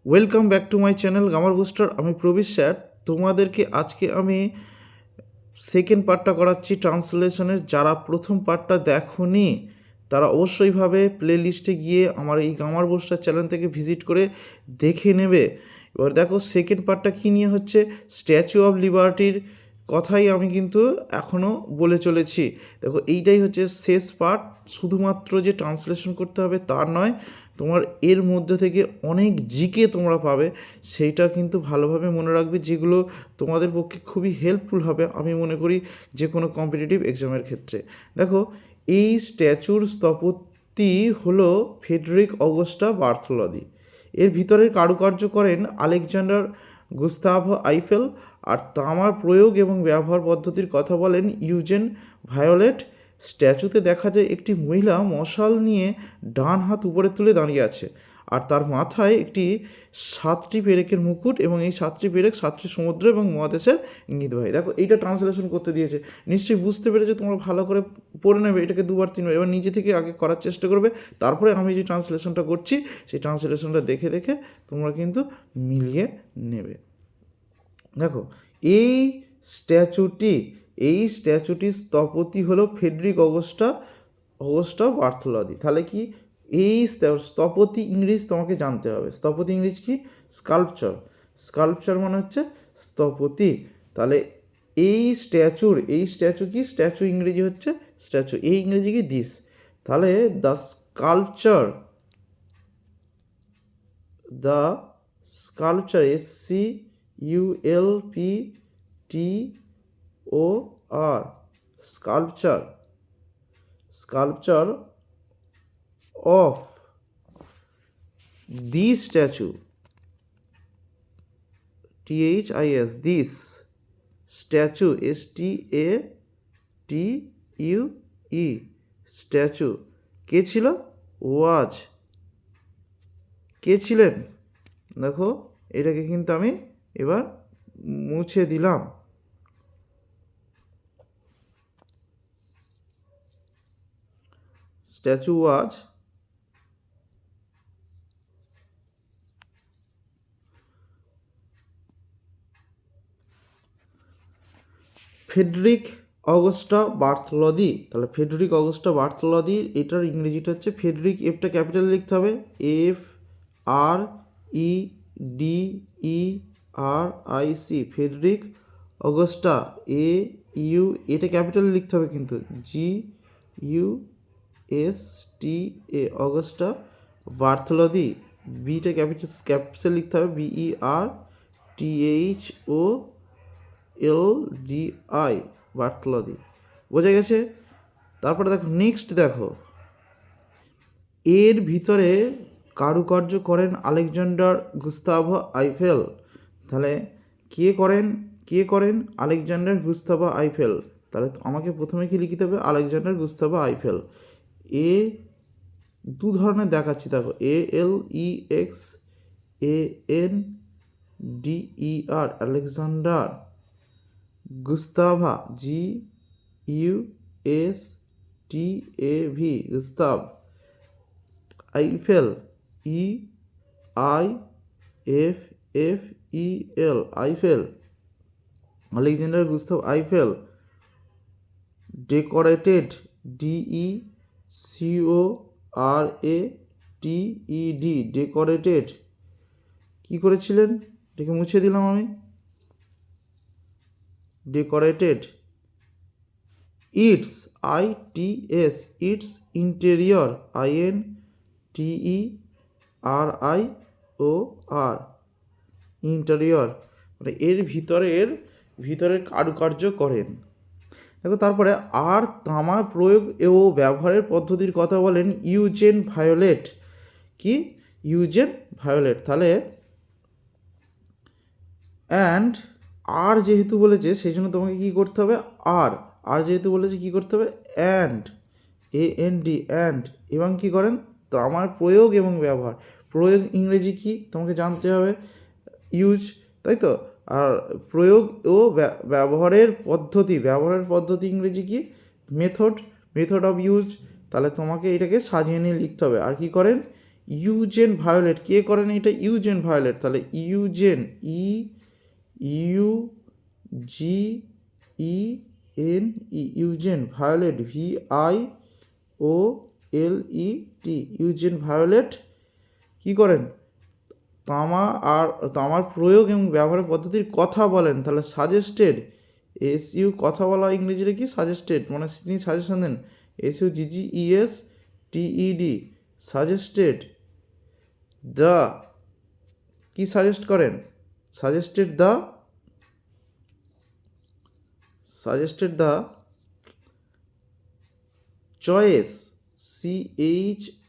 Welcome back to my channel grammar booster. আমি Prabir sir. তোমাদেরকে আজকে আমি সেকেন্ড পার্টটা করাচ্ছি ট্রান্সলেশনের। যারা প্রথম পার্টটা দেখোনি তারা অবশ্যইভাবে প্লে লিস্টে গিয়ে আমার এই গ্রামার বুস্টার চ্যানেল থেকে ভিজিট করে দেখে নেবে। এবার দেখো সেকেন্ড পার্টটা কী নিয়ে হচ্ছে, স্ট্যাচু অফ লিবার্টির কথাই আমি কিন্তু এখনও বলে চলেছি। দেখো এইটাই হচ্ছে শেষ পার্ট। শুধুমাত্র যে ট্রান্সলেশন করতে হবে তা নয়, তোমার এর মধ্যে থেকে অনেক জিকে তোমরা পাবে, সেইটা কিন্তু ভালোভাবে মনে রাখবে, যেগুলো তোমাদের পক্ষে খুবই হেল্পফুল হবে আমি মনে করি যে কোনো কম্পিটিটিভ এক্সামের ক্ষেত্রে। দেখো এই স্ট্যাচুর স্থপতি হলো ফ্রেডরিক অগস্টা বার্থোলোদি। এর ভিতরের কারুকার্য করেন আলেকজান্ডার গুস্তাভ আইফেল। আর তামার প্রয়োগ এবং ব্যবহার পদ্ধতির কথা বলেন ইউজেন ভায়োলেট। স্ট্যাচুতে দেখা যায় একটি মহিলা মশাল নিয়ে ডান হাত উপরে তুলে দাঁড়িয়ে আছে, আর তার মাথায় একটি 7টি পেরেকের মুকুট, এবং এই 7টি পেরেক 7টি সমুদ্র এবং মহাদেশের ইঙ্গিতবাহী। দেখো এইটা ট্রান্সলেশন করতে দিয়েছে, নিশ্চয়ই বুঝতে পেরেছো, তোমরা ভালো করে পড়ে নেবে এটাকে 2বার 3বার, এবার নিজে থেকে আগে করার চেষ্টা করবে, তারপরে আমি যে ট্রান্সলেশনটা করছি সেই ট্রান্সলেশনটা দেখে দেখে তোমরা কিন্তু মিলিয়ে নেবে। দেখো এই স্ট্যাচুটির স্থপতি হলো ফ্রেডরিক অগস্টা বার্থোলোদি। তাহলে কি এই স্থপতি ইংলিশ তোমাকে জানতে হবে। স্থপতি ইংলিশ কি? স্কাল্পচার মানে হচ্ছে স্থপতি। তাহলে এই স্ট্যাচু কি? স্ট্যাচু ইংরেজি হচ্ছে স্ট্যাচু, এই ইংরেজি কি? দিস। তাহলে the sculpture SCULPTOR sculpture of this statue, THIS, this statue, STATUE, statue কে ছিল? কে ছিলেন? দেখো এটাকে কিন্তু আমি এবার মুছে দিলাম। স্ট্যাচু ওয়াজ ফ্রেডরিক অগস্টা বার্থোলোদি। তাহলে ফ্রেডরিক অগস্টা বার্থোলোদি, এটার ইংরেজিটা হচ্ছে ফ্রেডরিক, এফটা ক্যাপিটাল লিখতে হবে, FREDERIC, ফ্রেডরিক অগস্টা, এটা ক্যাপিটাল লিখতে হবে কিন্তু, GUSTA, অগস্টা বার্থোলোদি, বিটা ক্যাপিটাল লিখতে হবে, BERTHOLDI, বার্থোলোদি। বোঝা গেছে? তারপরে দেখো নেক্সট, দেখো এর ভিতরে কারুকার্য করেন আলেকজান্ডার গুস্তাভ আইফেল। তাহলে কে করেন? Alexander Gustave Eiffel. তাহলে আমাকে প্রথমে কি লিখতে হবে? Alexander Gustave Eiffel. দু ধরনের দেখাচ্ছি, দেখো ALEXANDER, Alexander, Gustave, GUSTAV, Gustave, Eiffel, EIFFEL, Eiffel, Alexander Gustave Eiffel. Decorated, DECORATED, decorated, কি করেছিলেন? এটাকে মুছে দিলাম আমি। Decorated its, its interior, INTERIOR, interior, মানে এর ভিতরের কারুকার্য করেন। দেখো তারপরে আর তামার প্রয়োগ ও ব্যবহারের পদ্ধতির কথা বলেন ইউজেন ভায়োলেট। কি? Eugene violet. তাহলে অ্যান্ড আর যেহেতু বলেছে সেই জন্য তোমাকে কী করতে হবে? আর যেহেতু বলেছে কী করতে হবে? অ্যান্ড, অ্যান্ড, এবং কী করেন? তামার প্রয়োগ এবং ব্যবহার। প্রয়োগ ইংরেজি কি তোমাকে জানতে হবে? ইউজ, তাই তো। আর প্রয়োগ ও ব্যবহারের পদ্ধতি ইংরেজি কি? Method of use. তাহলে তোমাকে এটাকে সাজিয়ে নিয়ে লিখতে হবে। আর কি করেন? ইউজেন ভায়োলেট, কে করেন এটা? Eugene violet. তাহলে Eugene, Eugene, Eugene Violet, VIOLET, Eugene violet কি করেন? তামার প্রয়োগ এবং ব্যবহারের পদ্ধতির কথা বলেন। তাহলে সাজেস্টেড, কথা বলা ইংরেজিতে কি? সাজেস্টেড, মানে তিনি সাজেশন দেন। SUGGESTED, সাজেস্টেড দ্য, কি সাজেস্ট করেন? Suggested the choice,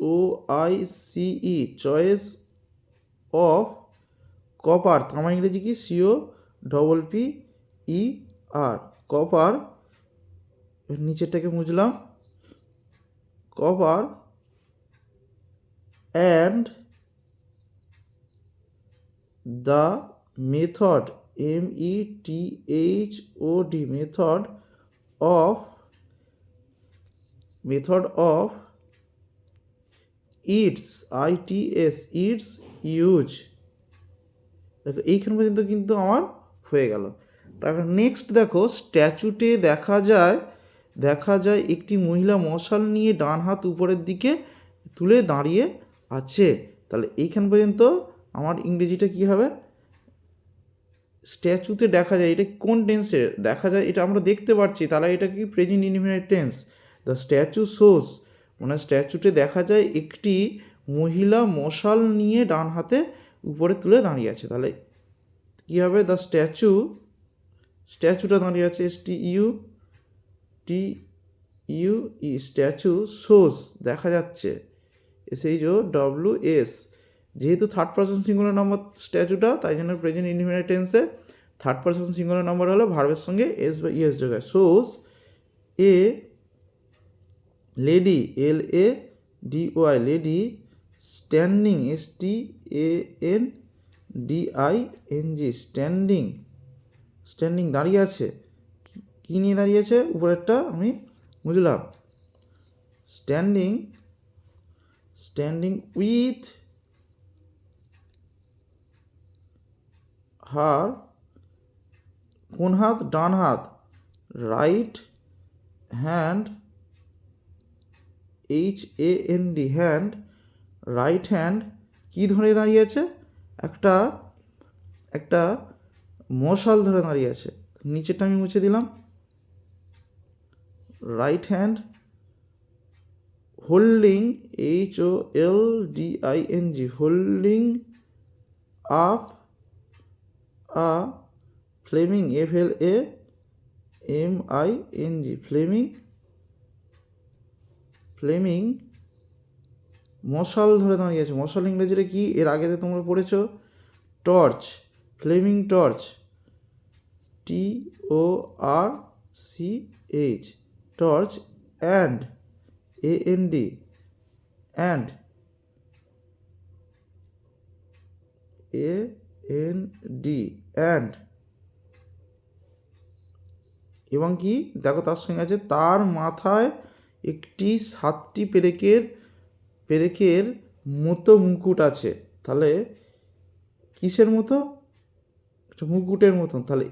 CHOICE, choice of copper, তামা ইংরেজি কি? COPPER, কপার, নিচেরটাকে মুছলাম, copper and the method, METHOD, method of its, its use. দেখো এইখান পর্যন্ত কিন্তু আমার হয়ে গেল। তারপর নেক্সট দেখো, স্ট্যাচুতে দেখা যায় একটি মহিলা মশাল নিয়ে ডান হাত উপরের দিকে তুলে দাঁড়িয়ে আছে। তাহলে এইখান পর্যন্ত আমার ইংরেজিটা কি হবে? স্ট্যাচুতে দেখা যায়, এটা কোন টেন্সে দেখা যায় এটা আমরা দেখতে পাচ্ছি, তাহলে এটা কি? Present indefinite tense. The statue shows, মানে স্ট্যাচুতে দেখা যায় একটি মহিলা মশাল নিয়ে ডান হাতে উপরে তুলে দাঁড়িয়ে আছে। তাহলে কী হবে? দ্য স্ট্যাচুটা দাঁড়িয়ে আছে, STUE, স্ট্যাচু, শোস দেখা যাচ্ছে, SHOWS, যেহেতু থার্ড পারসন সিঙ্গুলার নাম্বার স্ট্যাচুটা, তাই জন্য প্রেজেন্ট ইনডিফিনিট টেন্সে থার্ড পারসন সিঙ্গুলার নাম্বার হলে ভার্বের সঙ্গে S বা ES যোগ হয়। Shows a lady, LADY, lady, standing, STANDING, standing দাঁড়িয়ে আছে, কি নিয়ে দাঁড়িয়ে আছে? উপরেরটা আমি বুঝলাম। স্ট্যান্ডিং উইথ হার, কোন হাত? ডান হাত, right hand, HAND, hand, right hand, কি ধরে দাঁড়িয়ে আছে? একটা মশাল ধরে দাঁড়িয়ে আছে। নিচেরটা আমি মুছে দিলাম। Right hand holding, HOLDING, holding up আ ফ্লেমিং, FLAMING, ফ্লেমিং মশাল ধরে দাঁড়িয়ে আছে। মশাল ইংরেজিতে কি? এর আগেতে তোমরা পড়েছো, torch, flaming torch, TORCH, torch, and, AND, and, and, এবং কি? দেখো তার সঙ্গে আছে, তার মাথায় একটি 7টি পেরেকের মতো মুকুট আছে। তাহলে কিসের মতো? একটা মুকুটের মতন। তাহলে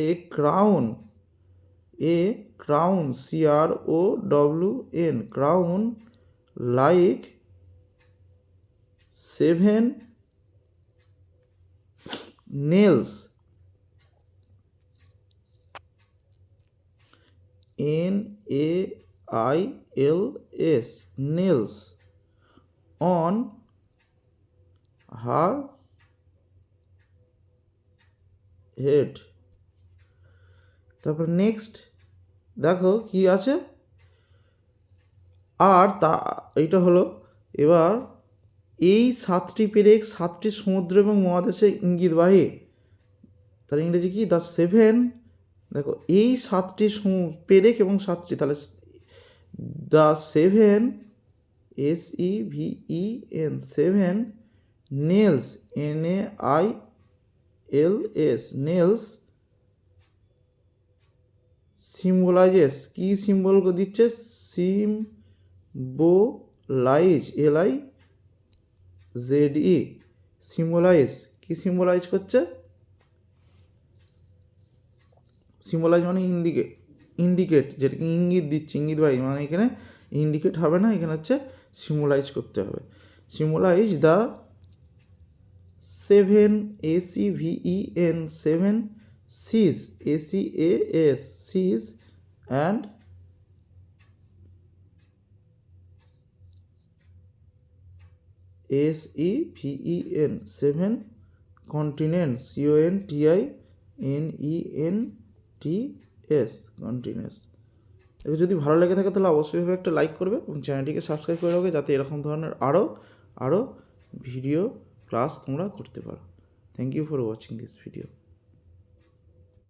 এ crown, CROWN, crown, like 7 nails, NAILS, nails, on her head। তারপর নেক্সট দেখো কি আছে, আর এইটা হলো, এবার এই 7টি পেরেক 7টি সমুদ্র এবং মহাদেশে ইঙ্গিতবাহী। তার ইংরেজি কি? দ্য 7, দেখো এই 7টি পেরেক এবং 7টি, তাহলে the 7 SEVEN, 7 nails, NAILS, nails symbolises, কি সিম্বল দিচ্ছে? সিম্বোলাইজ, ZE সিম্বলাইজ, কি সিম্বলাইজ করছে? সিম্বলাইজ মানে ইন্ডিকেট, যেটাকে ইঙ্গিত দিচ্ছে, ইঙ্গিতবাহী, মানে এখানে ইন্ডিকেট হবে না, এখানে হচ্ছে সিম্বলাইজ করতে হবে। Symbolise the 7 ACVEN 7 C's ACAS C's and SEVEN 7 continents CONTINENTS continents। এগুলো যদি ভালো লেগে থাকে তাহলে অবশ্যই একটা লাইক করবে এবং চ্যানেলটিকে সাবস্ক্রাইব করে রাখবে, যাতে এরকম ধরনের আরও ভিডিও ক্লাস তোমরা করতে পারো। Thank you for watching this video.